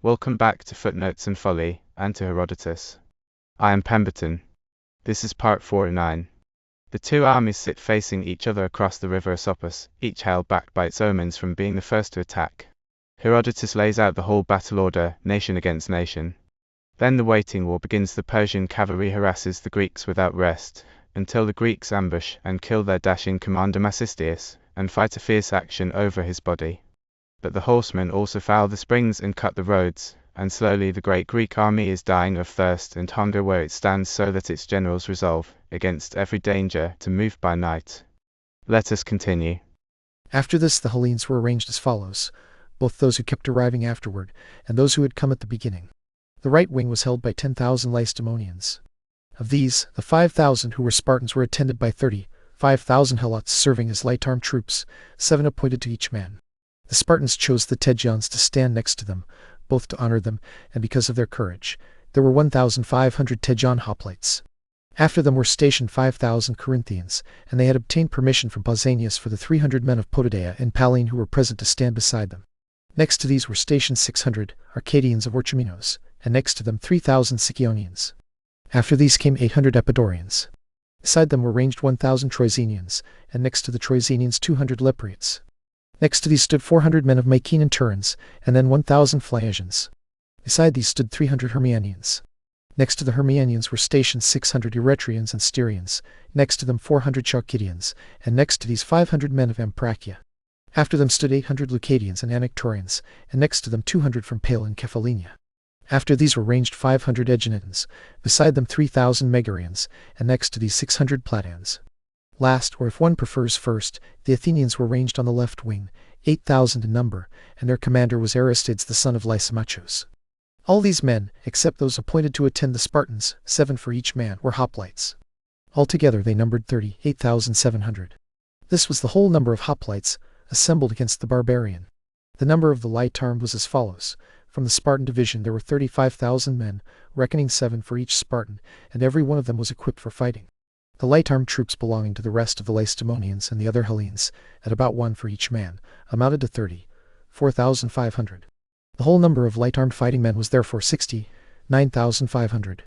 Welcome back to Footnotes and Folly, and to Herodotus. I am Pemberton. This is part 49. The two armies sit facing each other across the river Asopus, each held back by its omens from being the first to attack. Herodotus lays out the whole battle order, nation against nation. Then the waiting war begins. The Persian cavalry harasses the Greeks without rest, until the Greeks ambush and kill their dashing commander Masistius, and fight a fierce action over his body. But the horsemen also foul the springs and cut the roads, and slowly the great Greek army is dying of thirst and hunger where it stands, so that its generals resolve, against every danger, to move by night. Let us continue. After this the Hellenes were arranged as follows, both those who kept arriving afterward, and those who had come at the beginning. The right wing was held by 10,000 Lacedaemonians. Of these, the 5,000 who were Spartans were attended by 35,000 Helots serving as light-armed troops, 7 appointed to each man. The Spartans chose the Tegeans to stand next to them, both to honor them, and because of their courage. There were 1,500 Tegean hoplites. After them were stationed 5,000 Corinthians, and they had obtained permission from Pausanias for the 300 men of Potidæa and Pallene who were present to stand beside them. Next to these were stationed 600 Arcadians of Orchomenos, and next to them 3,000 Sicyonians. After these came 800 Epidaurians. Beside them were ranged 1,000 Troezenians, and next to the Troezenians 200 Lepreates. Next to these stood 400 men of Mycenae and Turins, and then 1,000 Phliasians. Beside these stood 300 Hermianians. Next to the Hermianians were stationed 600 Eretrians and Styrians, next to them 400 Chalcidians, and next to these 500 men of Ambracia. After them stood 800 Leucadians and Anactorians, and next to them 200 from Pale and Cephallenia. After these were ranged 500 Aeginetans, beside them 3,000 Megarians, and next to these 600 Plataeans. Last, or if one prefers first, the Athenians were ranged on the left wing, 8,000 in number, and their commander was Aristides the son of Lysimachus. All these men, except those appointed to attend the Spartans, 7 for each man, were hoplites. Altogether they numbered 38,700. This was the whole number of hoplites assembled against the barbarian. The number of the light-armed was as follows. From the Spartan division there were 35,000 men, reckoning 7 for each Spartan, and every one of them was equipped for fighting. The light-armed troops belonging to the rest of the Lacedaemonians and the other Hellenes, at about 1 for each man, amounted to 34,500. The whole number of light-armed fighting men was therefore 69,500.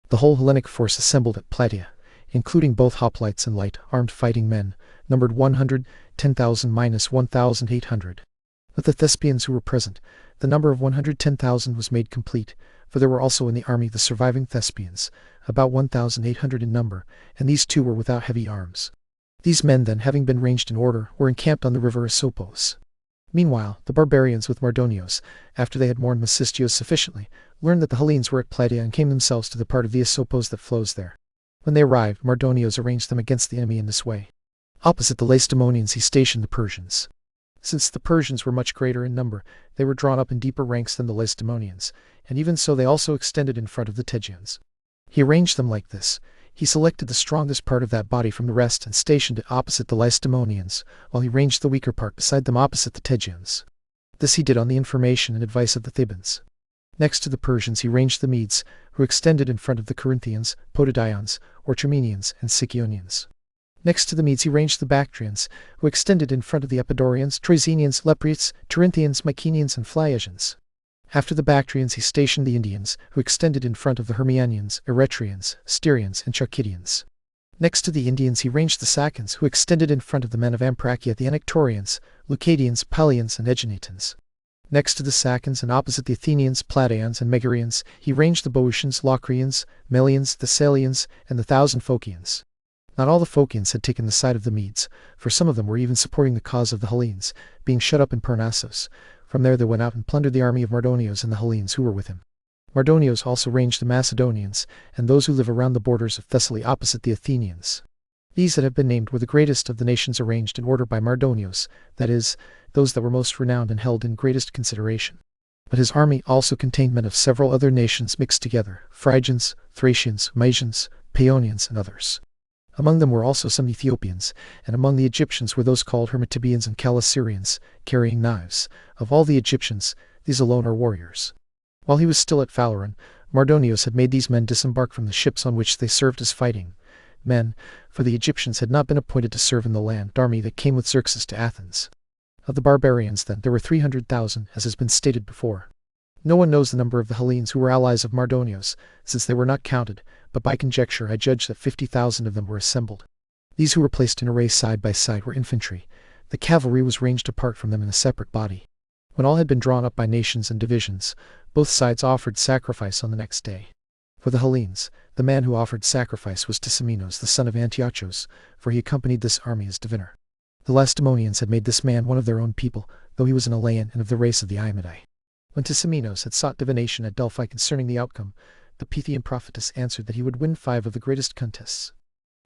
The whole Hellenic force assembled at Plataea, including both hoplites and light-armed fighting men, numbered 110,000 minus 1,800. With the Thespians who were present, the number of 110,000 was made complete, for there were also in the army the surviving Thespians, about 1,800 in number, and these too were without heavy arms. These men then, having been ranged in order, were encamped on the river Asopus. Meanwhile, the barbarians with Mardonios, after they had mourned Masistius sufficiently, learned that the Hellenes were at Plataea and came themselves to the part of the Asopus that flows there. When they arrived, Mardonios arranged them against the enemy in this way. Opposite the Lacedaemonians he stationed the Persians. Since the Persians were much greater in number, they were drawn up in deeper ranks than the Lacedaemonians, and even so they also extended in front of the Tegeans. He arranged them like this. He selected the strongest part of that body from the rest and stationed it opposite the Lacedaemonians, while he ranged the weaker part beside them opposite the Tegeans. This he did on the information and advice of the Thebans. Next to the Persians he ranged the Medes, who extended in front of the Corinthians, Potidæans, Orchomenians, and Sicyonians. Next to the Medes he ranged the Bactrians, who extended in front of the Epidaurians, Troezenians, Lepreates, Turinthians, Mycenaeans, and Phliasians. After the Bactrians he stationed the Indians, who extended in front of the Hermianians, Eretrians, Styrians, and Chalcidians. Next to the Indians he ranged the Sacans, who extended in front of the men of Ambracia, the Anactorians, Leucadians, Pallians, and Aeginetans. Next to the Sacans and opposite the Athenians, Plataeans, and Megarians, he ranged the Boeotians, Locrians, Melians, Thessalians, and the 1,000 Phocians. Not all the Phocians had taken the side of the Medes, for some of them were even supporting the cause of the Hellenes, being shut up in Parnassus. From there they went out and plundered the army of Mardonios and the Hellenes who were with him. Mardonios also ranged the Macedonians, and those who live around the borders of Thessaly opposite the Athenians. These that have been named were the greatest of the nations arranged in order by Mardonios, that is, those that were most renowned and held in greatest consideration. But his army also contained men of several other nations mixed together, Phrygians, Thracians, Mysians, Paeonians, and others. Among them were also some Ethiopians, and among the Egyptians were those called Hermotybians and Chalcirians, carrying knives. Of all the Egyptians, these alone are warriors. While he was still at Phaleron, Mardonios had made these men disembark from the ships on which they served as fighting men, for the Egyptians had not been appointed to serve in the land army that came with Xerxes to Athens. Of the barbarians, then, there were 300,000, as has been stated before. No one knows the number of the Hellenes who were allies of Mardonios, since they were not counted, but by conjecture I judge that 50,000 of them were assembled. These who were placed in array side by side were infantry. The cavalry was ranged apart from them in a separate body. When all had been drawn up by nations and divisions, both sides offered sacrifice on the next day. For the Hellenes, the man who offered sacrifice was Tisamenos, the son of Antiochus, for he accompanied this army as diviner. The Lacedaemonians had made this man one of their own people, though he was an Elean and of the race of the Iamadae. When Tisamenos had sought divination at Delphi concerning the outcome, the Pythian prophetess answered that he would win 5 of the greatest contests.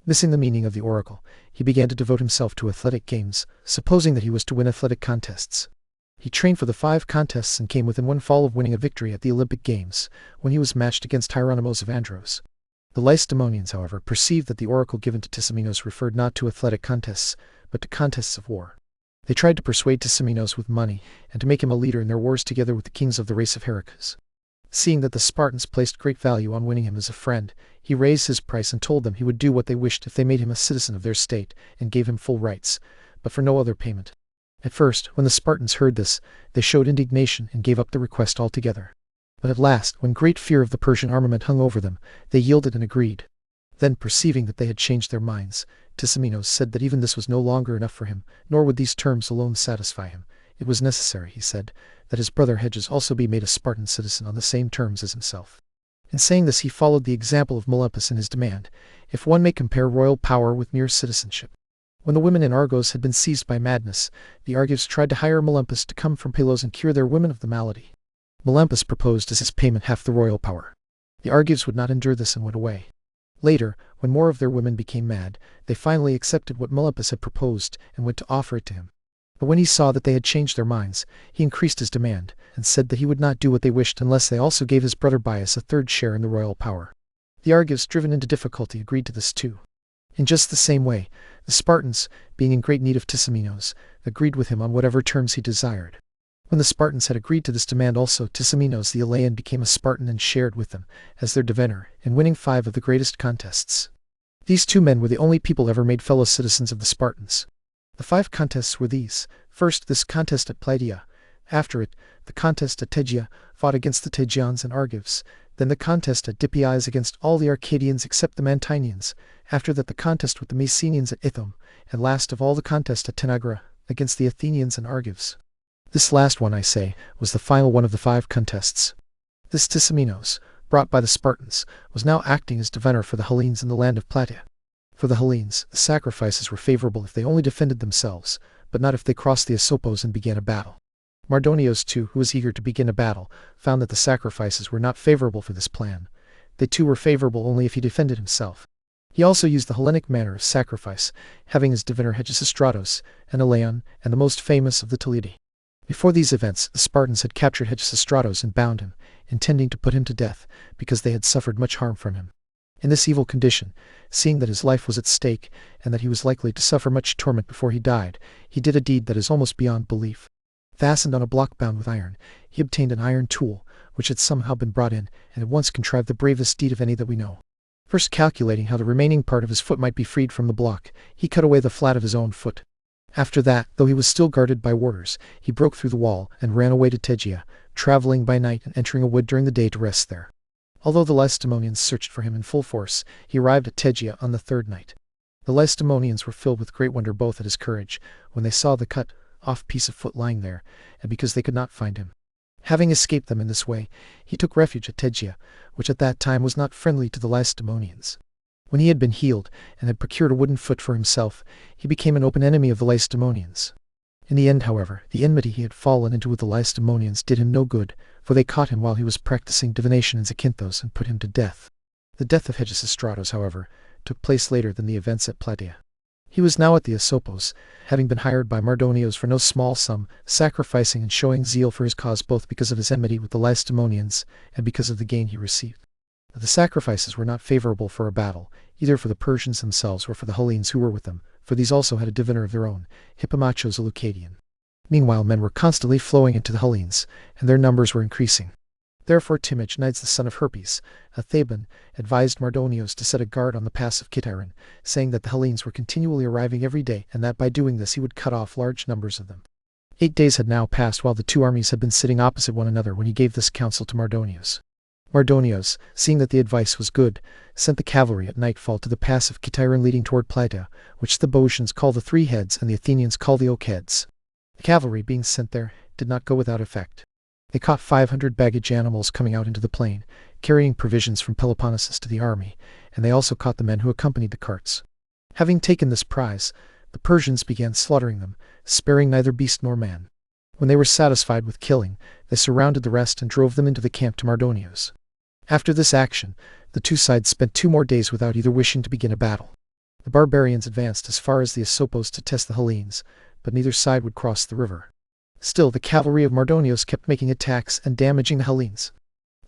Missing the meaning of the oracle, he began to devote himself to athletic games, supposing that he was to win athletic contests. He trained for the 5 contests and came within one fall of winning a victory at the Olympic Games, when he was matched against Hieronymus of Andros. The Lacedaemonians, however, perceived that the oracle given to Tisamenos referred not to athletic contests, but to contests of war. They tried to persuade Tisamenos with money, and to make him a leader in their wars together with the kings of the race of Herodotus. Seeing that the Spartans placed great value on winning him as a friend, he raised his price and told them he would do what they wished if they made him a citizen of their state, and gave him full rights, but for no other payment. At first, when the Spartans heard this, they showed indignation and gave up the request altogether. But at last, when great fear of the Persian armament hung over them, they yielded and agreed. Then, perceiving that they had changed their minds, Tisamenos said that even this was no longer enough for him, nor would these terms alone satisfy him. It was necessary, he said, that his brother Hedges also be made a Spartan citizen on the same terms as himself. In saying this he followed the example of Melampus in his demand, if one may compare royal power with mere citizenship. When the women in Argos had been seized by madness, the Argives tried to hire Melampus to come from Pylos and cure their women of the malady. Melampus proposed as his payment half the royal power. The Argives would not endure this and went away. Later, when more of their women became mad, they finally accepted what Melampus had proposed and went to offer it to him. But when he saw that they had changed their minds, he increased his demand, and said that he would not do what they wished unless they also gave his brother Bias a 3rd share in the royal power. The Argives, driven into difficulty, agreed to this too. In just the same way, the Spartans, being in great need of Tisamenos, agreed with him on whatever terms he desired. When the Spartans had agreed to this demand also, Tisamenos the Elean became a Spartan and shared with them, as their diviner, in winning 5 of the greatest contests. These 2 men were the only people ever made fellow citizens of the Spartans. The 5 contests were these: first, this contest at Plataea; after it, the contest at Tegea, fought against the Tegeans and Argives; then the contest at Dipiais against all the Arcadians except the Mantineans; after that the contest with the Messenians at Ithom; and last of all the contest at Tanagra, against the Athenians and Argives. This last one, I say, was the final one of the 5 contests. This Tisamenos, brought by the Spartans, was now acting as diviner for the Hellenes in the land of Plataea. For the Hellenes, the sacrifices were favorable if they only defended themselves, but not if they crossed the Asopos and began a battle. Mardonios too, who was eager to begin a battle, found that the sacrifices were not favorable for this plan. They too were favorable only if he defended himself. He also used the Hellenic manner of sacrifice, having as diviner Hegesistratos, and Eleon, and the most famous of the Toledae. Before these events, the Spartans had captured Hegesistratos and bound him, intending to put him to death, because they had suffered much harm from him. In this evil condition, seeing that his life was at stake, and that he was likely to suffer much torment before he died, he did a deed that is almost beyond belief. Fastened on a block bound with iron, he obtained an iron tool, which had somehow been brought in, and at once contrived the bravest deed of any that we know. First calculating how the remaining part of his foot might be freed from the block, he cut away the flat of his own foot. After that, though he was still guarded by warders, he broke through the wall, and ran away to Tegea, travelling by night and entering a wood during the day to rest there. Although the Lacedaemonians searched for him in full force, he arrived at Tegea on the 3rd night. The Lacedaemonians were filled with great wonder both at his courage, when they saw the cut-off piece of foot lying there, and because they could not find him. Having escaped them in this way, he took refuge at Tegea, which at that time was not friendly to the Lacedaemonians. When he had been healed, and had procured a wooden foot for himself, he became an open enemy of the Lacedaemonians. In the end, however, the enmity he had fallen into with the Lacedaemonians did him no good, for they caught him while he was practicing divination in Zakynthos and put him to death. The death of Hegesistratos, however, took place later than the events at Plataea. He was now at the Asopos, having been hired by Mardonios for no small sum, sacrificing and showing zeal for his cause both because of his enmity with the Lacedaemonians and because of the gain he received. But the sacrifices were not favorable for a battle, either for the Persians themselves or for the Hellenes who were with them, for these also had a diviner of their own, Hippomachos a Leucadian. Meanwhile men were constantly flowing into the Hellenes, and their numbers were increasing. Therefore Timagenes the son of Herpes, a Theban, advised Mardonios to set a guard on the pass of Kitaron, saying that the Hellenes were continually arriving every day, and that by doing this he would cut off large numbers of them. 8 days had now passed while the two armies had been sitting opposite one another when he gave this counsel to Mardonius. Mardonius, seeing that the advice was good, sent the cavalry at nightfall to the pass of Kitiron leading toward Plata, which the Boeotians call the Three Heads and the Athenians call the Oak Heads. The cavalry, being sent there, did not go without effect. They caught 500 baggage animals coming out into the plain, carrying provisions from Peloponnesus to the army, and they also caught the men who accompanied the carts. Having taken this prize, the Persians began slaughtering them, sparing neither beast nor man. When they were satisfied with killing, they surrounded the rest and drove them into the camp to Mardonius. After this action, the two sides spent 2 more days without either wishing to begin a battle. The barbarians advanced as far as the Asopos to test the Hellenes, but neither side would cross the river. Still, the cavalry of Mardonius kept making attacks and damaging the Hellenes.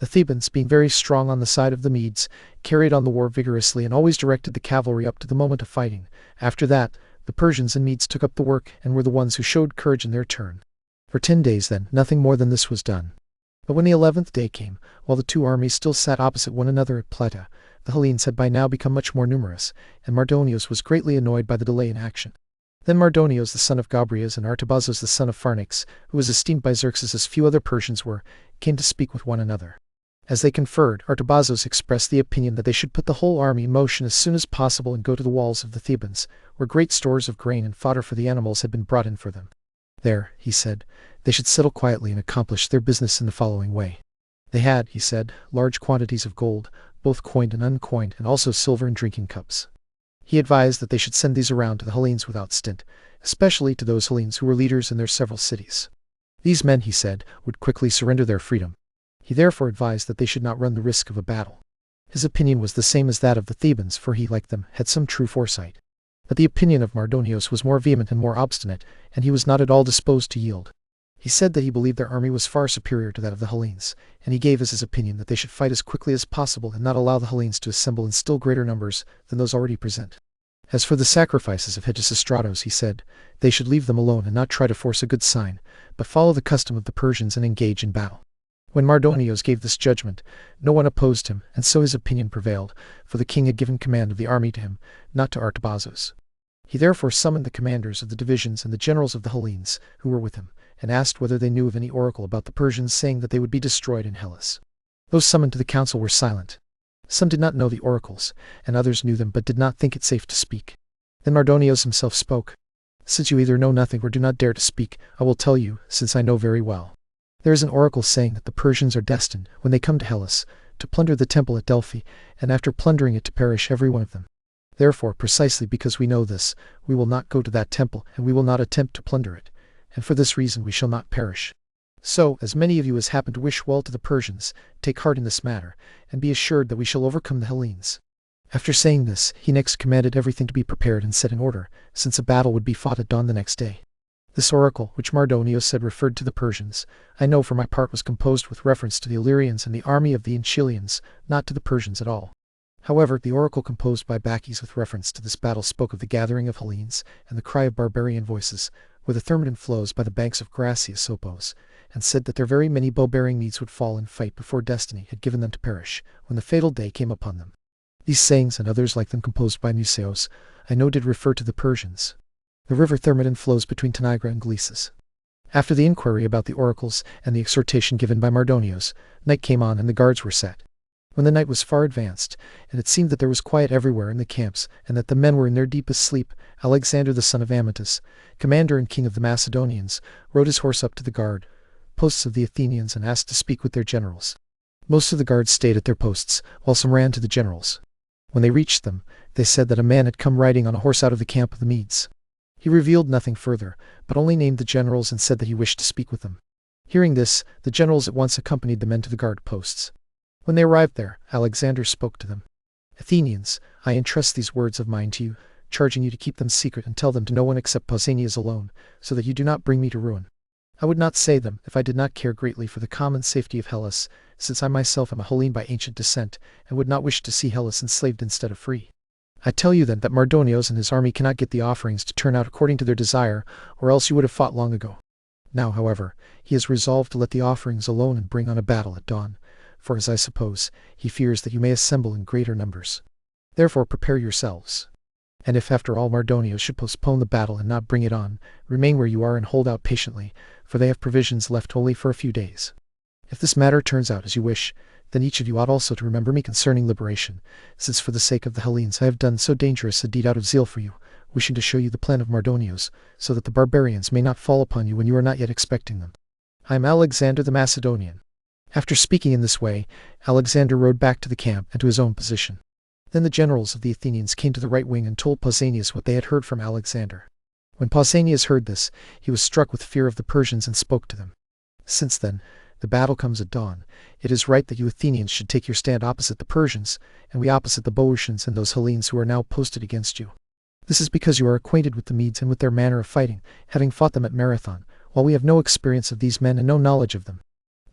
The Thebans, being very strong on the side of the Medes, carried on the war vigorously and always directed the cavalry up to the moment of fighting. After that, the Persians and Medes took up the work and were the ones who showed courage in their turn. For 10 days then, nothing more than this was done. But when the 11th day came, while the two armies still sat opposite one another at Plata, the Hellenes had by now become much more numerous, and Mardonius was greatly annoyed by the delay in action. Then Mardonius the son of Gobryas and Artabazos the son of Pharnax, who was esteemed by Xerxes as few other Persians were, came to speak with one another. As they conferred, Artabazos expressed the opinion that they should put the whole army in motion as soon as possible and go to the walls of the Thebans, where great stores of grain and fodder for the animals had been brought in for them. There, he said, they should settle quietly and accomplish their business in the following way. They had, he said, large quantities of gold, both coined and uncoined, and also silver and drinking cups. He advised that they should send these around to the Hellenes without stint, especially to those Hellenes who were leaders in their several cities. These men, he said, would quickly surrender their freedom. He therefore advised that they should not run the risk of a battle. His opinion was the same as that of the Thebans, for he, like them, had some true foresight. But the opinion of Mardonius was more vehement and more obstinate, and he was not at all disposed to yield. He said that he believed their army was far superior to that of the Hellenes, and he gave as his opinion that they should fight as quickly as possible and not allow the Hellenes to assemble in still greater numbers than those already present. As for the sacrifices of Hegesistratos, he said, they should leave them alone and not try to force a good sign, but follow the custom of the Persians and engage in battle. When Mardonius gave this judgment, no one opposed him, and so his opinion prevailed, for the king had given command of the army to him, not to Artabazos. He therefore summoned the commanders of the divisions and the generals of the Hellenes, who were with him, and asked whether they knew of any oracle about the Persians saying that they would be destroyed in Hellas. Those summoned to the council were silent. Some did not know the oracles, and others knew them but did not think it safe to speak. Then Mardonius himself spoke. Since you either know nothing or do not dare to speak, I will tell you, since I know very well. There is an oracle saying that the Persians are destined, when they come to Hellas, to plunder the temple at Delphi, and after plundering it to perish every one of them. Therefore, precisely because we know this, we will not go to that temple, and we will not attempt to plunder it, and for this reason we shall not perish. So, as many of you as happen to wish well to the Persians, take heart in this matter, and be assured that we shall overcome the Hellenes. After saying this, he next commanded everything to be prepared and set in order, since a battle would be fought at dawn the next day. This oracle, which Mardonius said referred to the Persians, I know for my part was composed with reference to the Illyrians and the army of the Inchilians, not to the Persians at all. However, the oracle composed by Bacchus with reference to this battle spoke of the gathering of Hellenes and the cry of barbarian voices, where the Thermodon flows by the banks of grassy Asopos, and said that their very many bow-bearing Medes would fall in fight before destiny had given them to perish, when the fatal day came upon them. These sayings and others like them composed by Musaeus, I know did refer to the Persians. The river Thermodon flows between Tanagra and Glesis. After the inquiry about the oracles and the exhortation given by Mardonius, night came on and the guards were set. When the night was far advanced, and it seemed that there was quiet everywhere in the camps, and that the men were in their deepest sleep, Alexander the son of Amyntas, commander and king of the Macedonians, rode his horse up to the guard posts of the Athenians and asked to speak with their generals. Most of the guards stayed at their posts, while some ran to the generals. When they reached them, they said that a man had come riding on a horse out of the camp of the Medes. He revealed nothing further, but only named the generals and said that he wished to speak with them. Hearing this, the generals at once accompanied the men to the guard posts. When they arrived there, Alexander spoke to them. Athenians, I entrust these words of mine to you, charging you to keep them secret and tell them to no one except Pausanias alone, so that you do not bring me to ruin. I would not say them if I did not care greatly for the common safety of Hellas, since I myself am a Hellene by ancient descent, and would not wish to see Hellas enslaved instead of free. I tell you then that Mardonius and his army cannot get the offerings to turn out according to their desire, or else you would have fought long ago. Now, however, he has resolved to let the offerings alone and bring on a battle at dawn, for as I suppose, he fears that you may assemble in greater numbers. Therefore prepare yourselves. And if after all Mardonios should postpone the battle and not bring it on, remain where you are and hold out patiently, for they have provisions left only for a few days. If this matter turns out as you wish, then each of you ought also to remember me concerning liberation, since for the sake of the Hellenes I have done so dangerous a deed out of zeal for you, wishing to show you the plan of Mardonios, so that the barbarians may not fall upon you when you are not yet expecting them. I am Alexander the Macedonian. After speaking in this way, Alexander rode back to the camp and to his own position. Then the generals of the Athenians came to the right wing and told Pausanias what they had heard from Alexander. When Pausanias heard this, he was struck with fear of the Persians and spoke to them. Since then, the battle comes at dawn. It is right that you Athenians should take your stand opposite the Persians, and we opposite the Boeotians and those Hellenes who are now posted against you. This is because you are acquainted with the Medes and with their manner of fighting, having fought them at Marathon, while we have no experience of these men and no knowledge of them.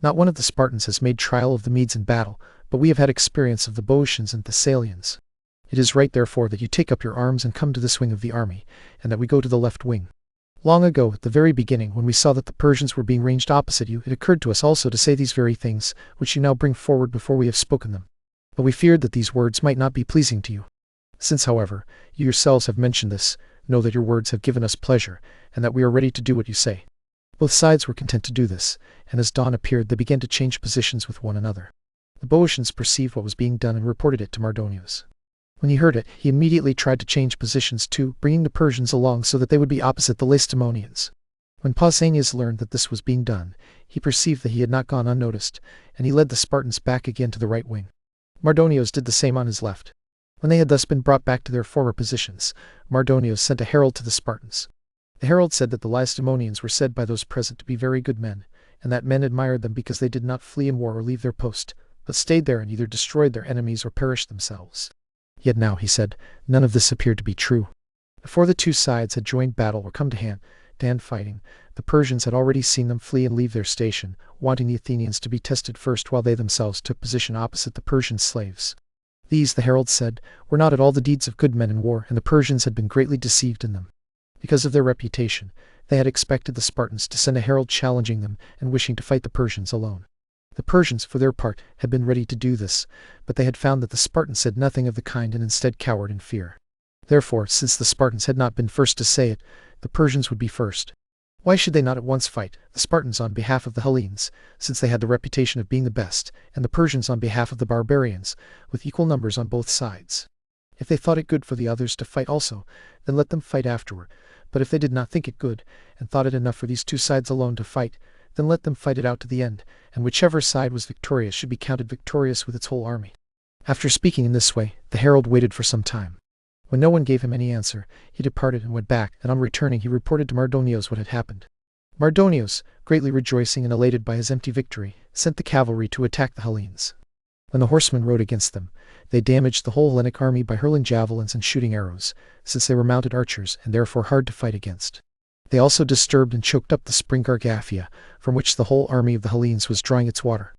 Not one of the Spartans has made trial of the Medes in battle, but we have had experience of the Boeotians and Thessalians. It is right, therefore, that you take up your arms and come to this wing of the army, and that we go to the left wing. Long ago, at the very beginning, when we saw that the Persians were being ranged opposite you, it occurred to us also to say these very things, which you now bring forward before we have spoken them. But we feared that these words might not be pleasing to you. Since, however, you yourselves have mentioned this, know that your words have given us pleasure, and that we are ready to do what you say. Both sides were content to do this, and as dawn appeared they began to change positions with one another. The Boeotians perceived what was being done and reported it to Mardonios. When he heard it, he immediately tried to change positions too, bringing the Persians along so that they would be opposite the Lacedaemonians. When Pausanias learned that this was being done, he perceived that he had not gone unnoticed, and he led the Spartans back again to the right wing. Mardonios did the same on his left. When they had thus been brought back to their former positions, Mardonios sent a herald to the Spartans. The herald said that the Lacedaemonians were said by those present to be very good men, and that men admired them because they did not flee in war or leave their post, but stayed there and either destroyed their enemies or perished themselves. Yet now, he said, none of this appeared to be true. Before the two sides had joined battle or come to hand fighting, the Persians had already seen them flee and leave their station, wanting the Athenians to be tested first while they themselves took position opposite the Persian slaves. These, the herald said, were not at all the deeds of good men in war, and the Persians had been greatly deceived in them. Because of their reputation, they had expected the Spartans to send a herald challenging them and wishing to fight the Persians alone. The Persians, for their part, had been ready to do this, but they had found that the Spartans said nothing of the kind and instead cowered in fear. Therefore, since the Spartans had not been first to say it, the Persians would be first. Why should they not at once fight, the Spartans on behalf of the Hellenes, since they had the reputation of being the best, and the Persians on behalf of the barbarians, with equal numbers on both sides? If they thought it good for the others to fight also, then let them fight afterward. But if they did not think it good, and thought it enough for these two sides alone to fight, then let them fight it out to the end, and whichever side was victorious should be counted victorious with its whole army. After speaking in this way, the herald waited for some time. When no one gave him any answer, he departed and went back, and on returning he reported to Mardonios what had happened. Mardonios, greatly rejoicing and elated by his empty victory, sent the cavalry to attack the Hellenes. When the horsemen rode against them, they damaged the whole Hellenic army by hurling javelins and shooting arrows, since they were mounted archers and therefore hard to fight against. They also disturbed and choked up the spring Gargaphia, from which the whole army of the Hellenes was drawing its water.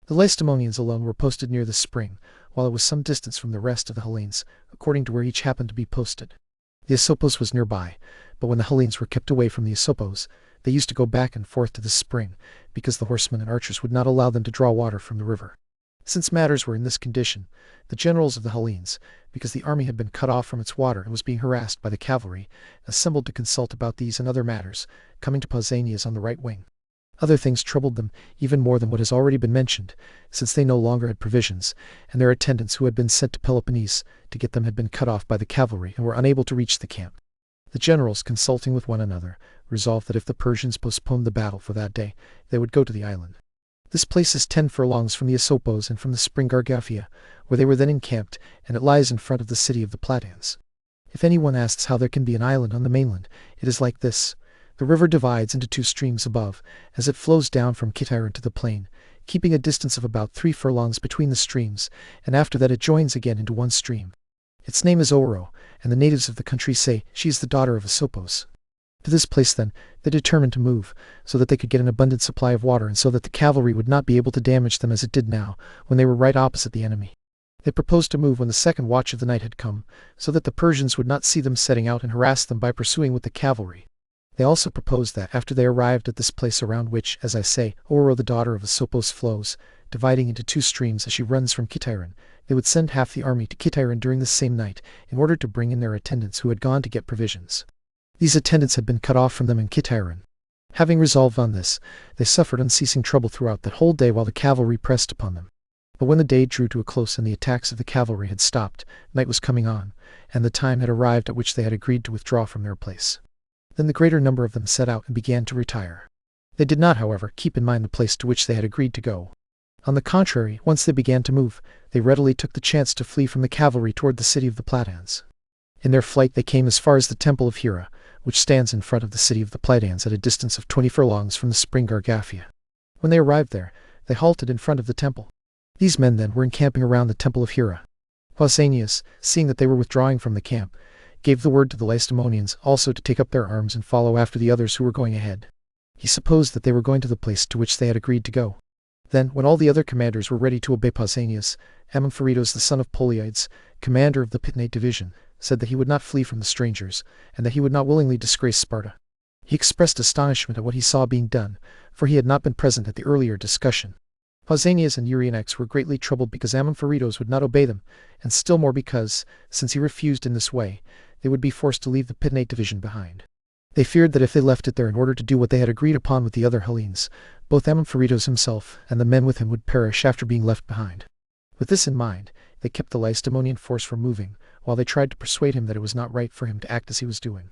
The Lacedaemonians alone were posted near the spring, while it was some distance from the rest of the Hellenes, according to where each happened to be posted. The Asopos was nearby, but when the Hellenes were kept away from the Asopos, they used to go back and forth to the spring, because the horsemen and archers would not allow them to draw water from the river. Since matters were in this condition, the generals of the Hellenes, because the army had been cut off from its water and was being harassed by the cavalry, assembled to consult about these and other matters, coming to Pausanias on the right wing. Other things troubled them even more than what has already been mentioned, since they no longer had provisions, and their attendants who had been sent to Peloponnese to get them had been cut off by the cavalry and were unable to reach the camp. The generals, consulting with one another, resolved that if the Persians postponed the battle for that day, they would go to the island. This place is 10 furlongs from the Asopos and from the spring Gargaphia, where they were then encamped, and it lies in front of the city of the Platans. If anyone asks how there can be an island on the mainland, it is like this. The river divides into two streams above, as it flows down from Kitair into the plain, keeping a distance of about 3 furlongs between the streams, and after that it joins again into one stream. Its name is Oro, and the natives of the country say she is the daughter of Asopos. To this place, then, they determined to move, so that they could get an abundant supply of water and so that the cavalry would not be able to damage them as it did now, when they were right opposite the enemy. They proposed to move when the second watch of the night had come, so that the Persians would not see them setting out and harass them by pursuing with the cavalry. They also proposed that, after they arrived at this place around which, as I say, Oro the daughter of Asopos flows, dividing into two streams as she runs from Kitairon, they would send half the army to Kitairon during this same night, in order to bring in their attendants who had gone to get provisions. These attendants had been cut off from them in Kitairon. Having resolved on this, they suffered unceasing trouble throughout the whole day while the cavalry pressed upon them. But when the day drew to a close and the attacks of the cavalry had stopped, night was coming on, and the time had arrived at which they had agreed to withdraw from their place. Then the greater number of them set out and began to retire. They did not, however, keep in mind the place to which they had agreed to go. On the contrary, once they began to move, they readily took the chance to flee from the cavalry toward the city of the Platans. In their flight they came as far as the temple of Hera, which stands in front of the city of the Platans at a distance of 20 furlongs from the spring Gargaphia. When they arrived there, they halted in front of the temple. These men then were encamping around the temple of Hera. Pausanias, seeing that they were withdrawing from the camp, gave the word to the Lacedaemonians also to take up their arms and follow after the others who were going ahead. He supposed that they were going to the place to which they had agreed to go. Then, when all the other commanders were ready to obey Pausanias, Amampharitos the son of Polyides, commander of the Pitnate division, said that he would not flee from the strangers, and that he would not willingly disgrace Sparta. He expressed astonishment at what he saw being done, for he had not been present at the earlier discussion. Pausanias and Euryanax were greatly troubled because Amampharitos would not obey them, and still more because, since he refused in this way, they would be forced to leave the Pitnate division behind. They feared that if they left it there in order to do what they had agreed upon with the other Hellenes, both Amampharitos himself and the men with him would perish after being left behind. With this in mind, they kept the Lacedaemonian force from moving, while they tried to persuade him that it was not right for him to act as he was doing.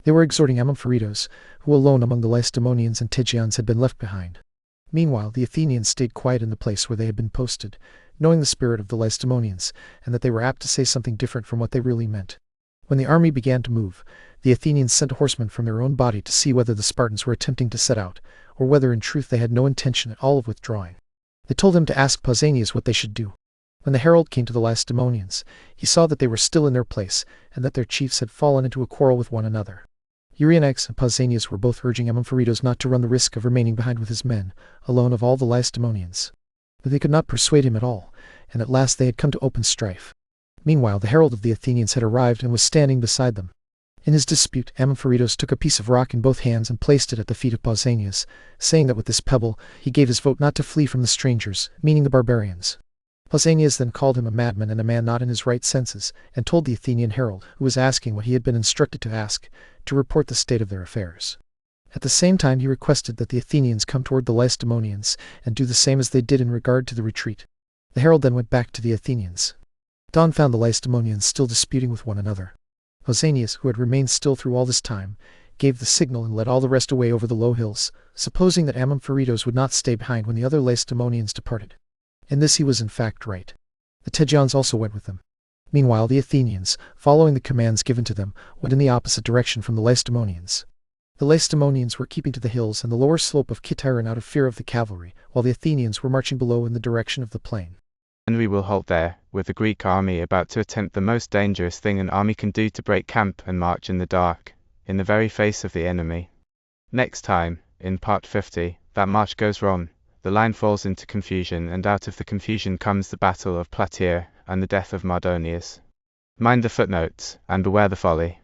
They were exhorting Amampharitos, who alone among the Lacedaemonians and Tegeans had been left behind. Meanwhile, the Athenians stayed quiet in the place where they had been posted, knowing the spirit of the Lacedaemonians, and that they were apt to say something different from what they really meant. When the army began to move, the Athenians sent horsemen from their own body to see whether the Spartans were attempting to set out, or whether in truth they had no intention at all of withdrawing. They told him to ask Pausanias what they should do. When the herald came to the Lacedaemonians, he saw that they were still in their place, and that their chiefs had fallen into a quarrel with one another. Euryanax and Pausanias were both urging Amampharitos not to run the risk of remaining behind with his men, alone of all the Lacedaemonians. But they could not persuade him at all, and at last they had come to open strife. Meanwhile, the herald of the Athenians had arrived and was standing beside them. In his dispute, Amampharitos took a piece of rock in both hands and placed it at the feet of Pausanias, saying that with this pebble he gave his vote not to flee from the strangers, meaning the barbarians. Pausanias then called him a madman and a man not in his right senses, and told the Athenian herald, who was asking what he had been instructed to ask, to report the state of their affairs. At the same time he requested that the Athenians come toward the Lacedaemonians, and do the same as they did in regard to the retreat. The herald then went back to the Athenians. Dawn found the Lacedaemonians still disputing with one another. Pausanias, who had remained still through all this time, gave the signal and led all the rest away over the low hills, supposing that Amampharitos would not stay behind when the other Lacedaemonians departed. In this he was in fact right. The Tegeans also went with them. Meanwhile the Athenians, following the commands given to them, went in the opposite direction from the Lacedaemonians. The Lacedaemonians were keeping to the hills and the lower slope of Kitairon out of fear of the cavalry, while the Athenians were marching below in the direction of the plain. And we will halt there, with the Greek army about to attempt the most dangerous thing an army can do, to break camp and march in the dark, in the very face of the enemy. Next time, in part 50, that march goes wrong, the line falls into confusion, and out of the confusion comes the battle of Plataea and the death of Mardonius. Mind the footnotes, and beware the folly.